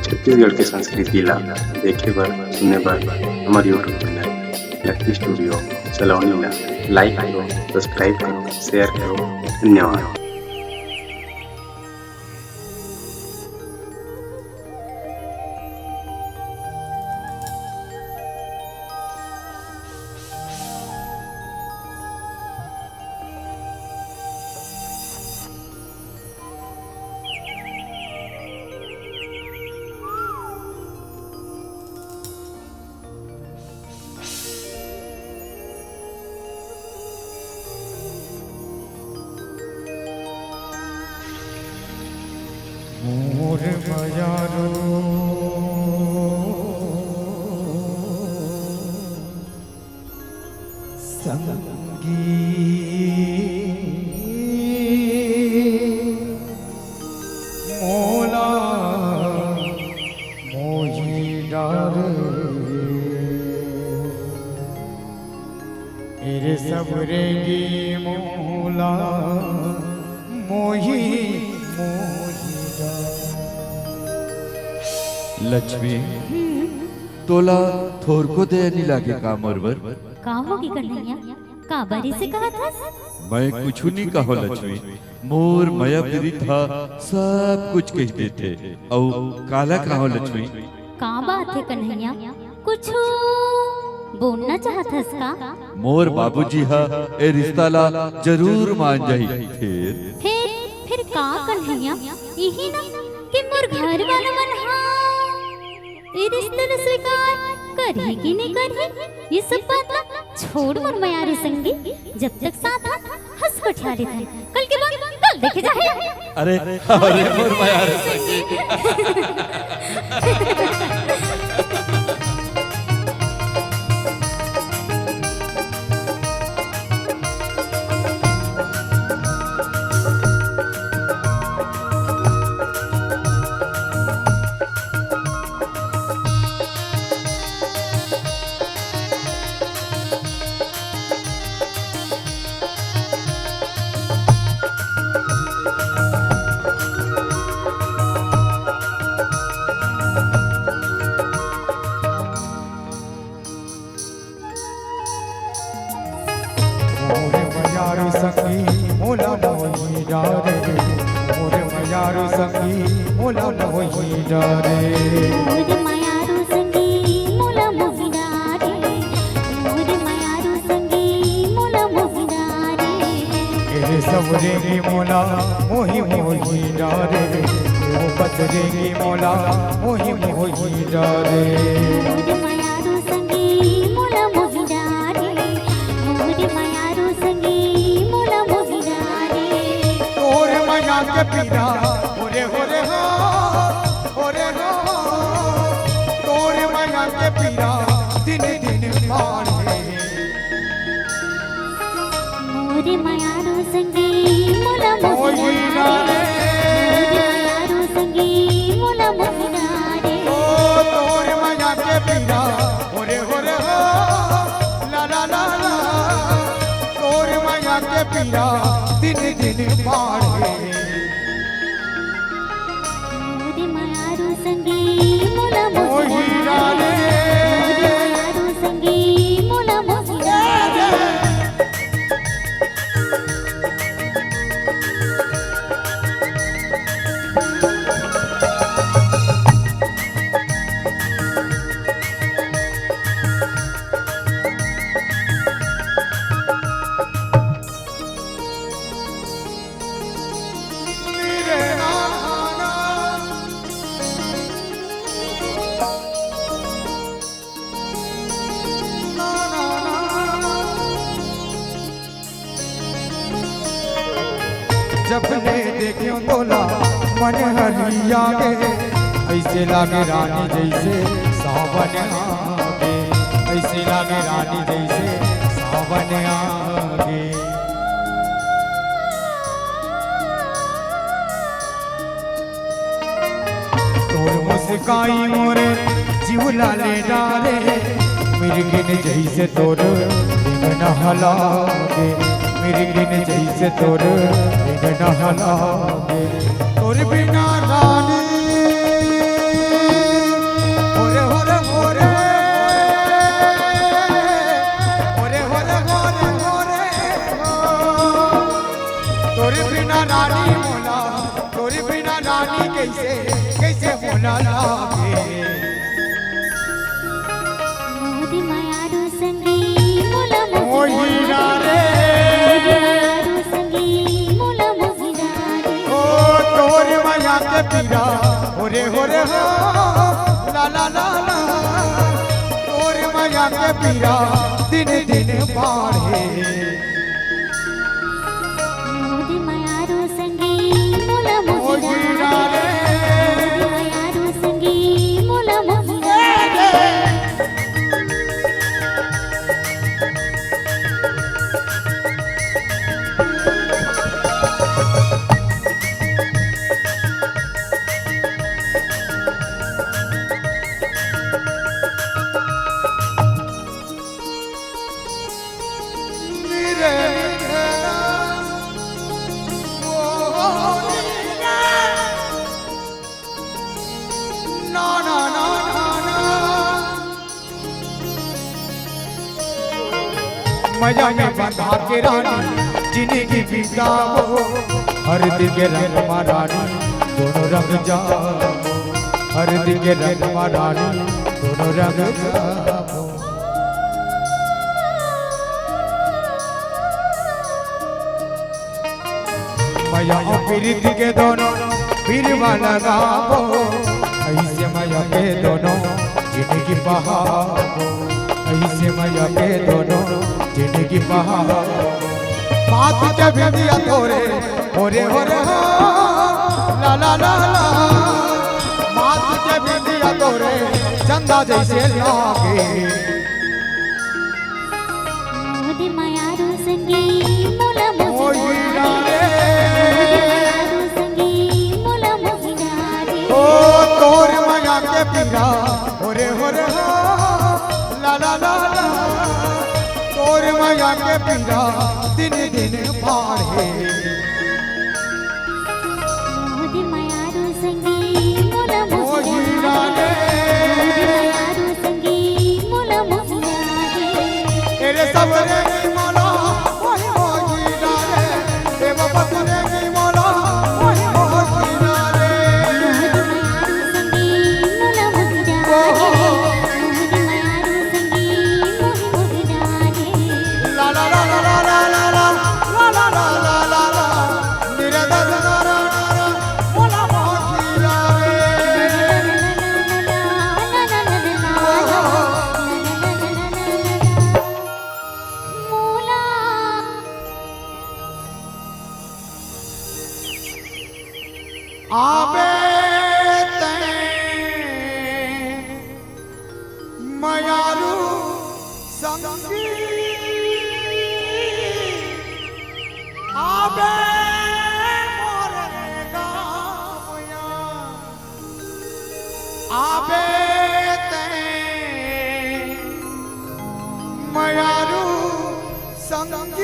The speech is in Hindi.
छत्तीसगढ़ के संस्कृति ला देखे बर सुने बर हमार यूट्यूब चैनल लकी स्टूडियो सलोनी ला लाइक करो, सब्सक्राइब करो, शेयर करो। धन्यवाद। मोर मयारो संगी मोला मोही डार मेरे सबरेगी मोला मोही लक्ष्मी तोला थोर को दे नहीं लागे का मोरवर का होगी कन्हैया का बरी से कहा था मैं कुछ नहीं कहो लक्ष्मी मोर मया प्री था सब कुछ कह देते औ काला कहो लक्ष्मी का बात है कन्हैया कुछ बोलना चाहता का मोर बाबूजी हा ए रिश्ता ला जरूर मान जाही फिर का कन्हैया यही ना कि मोर घर वाला मन हा ये रिश्ता न स्वीकार करेगी नहीं करेगी ये सब बात ना छोड़ मोर मयारू संगी जब तक साथ हाथ हंस को ठहरे थे कल के बाद कल देखे जाए। अरे अरे मोर मयारू संगी संगी मोला मोही डारे मोर मयारू संगी मोला मोही डारे मोर मयारू संगी मोला मोही डारे मोर मयारू संगी मोला मोही डारे मेरे सबरे की मोला मोही मोही डारे वो बदरे की मोला मोही मोही डारे मोर मयारू संगी मोला मोही डारे मोर मयारू संगी मोला मोही डारे तोर मया के पीरा ओरे ओरे हो ओरे हो तोर मया के पीरा दिन दिन मारे मोर मयारू संगी मोला मोही डारे मोर मयारू संगी मोला मोही डारे ओ तोर मया के पीरा ओरे ओरे हो ला ला ला ला तोर मया के पीरा दिन दिन मारे मोर मयारू संगी मोला मोही डारे मोर मयारू संगी मोला मोही डारे जब ले देखियो तोला मन हरिया गे ऐसे लागे रानी जैसे सावन आगे ऐसे लागे रानी जैसे सावन आगे तोर मुस्काई मोरे जीवला ले डाले मिर्गिन जैसे तोर दिन हलागे मिर्गिन जैसे तोर दिन हलागे तोर बिना रानी कैसे कैसे मोला लागे मोदी मायारू संगी मोला ओ हीरा रे मायारू संगी मोला मोहिरा रे ओ तोर माया के पीरा होरे होरे हो ला ला ला ला तोर माया के पीरा दिन दिन बढ़े मोदी मायारू संगी मोला ओ मोहिरा हीरा रे रे मोदी मायारू संगी मोला मोहिरा रे मेरे मेरा ओ हीरा ना ना ना ना ना मजा में बंधा के रानी जिंदगी बिताओ हर दिल के रंग महारानी दोनों रंग जाओ हर दिल के रंग महारानी दोनों रंग जाओ मया पीरित के दोनों पीरवा लगाओ ऐसे मया के दोनों जिंदगी बहाओ ऐसे मया के दोनों जिंदगी बहाओ बात के बिंदिया तोरे होरे होरे हो ला ला ला ला बात के बिंदिया तोरे चंदा जैसे लागे मोदी मायारू संगी मोला ओ मोहिरा हीरा रे रे संगी मोला मोहिरा रे ओ तोर माया के पीरा होरे होरे हो ला ला ला ला तोर माया के पीरा दिन दिन बढ़े मोदी मायारू संगी मोला ओ हीरा मोहिरा रे रे मोदी मायारू संगी मोला मोहिरा रे तेरे सबरे की मोला ओए ओ हीरा रे देव बसरे की मोला ओए ओ हीरा रे मोदी मायारू संगी मोला मोहिरा रे मोदी मायारू संगी मोही मोहिरा रे ला ला ला ला ला ला ला ला ला ला ला ला मेरे दर्द ना रा रा रा मोला हीरा रे आबे तैं मयारू संगी आबे मोरे गावया आबे तैं मयारू संगी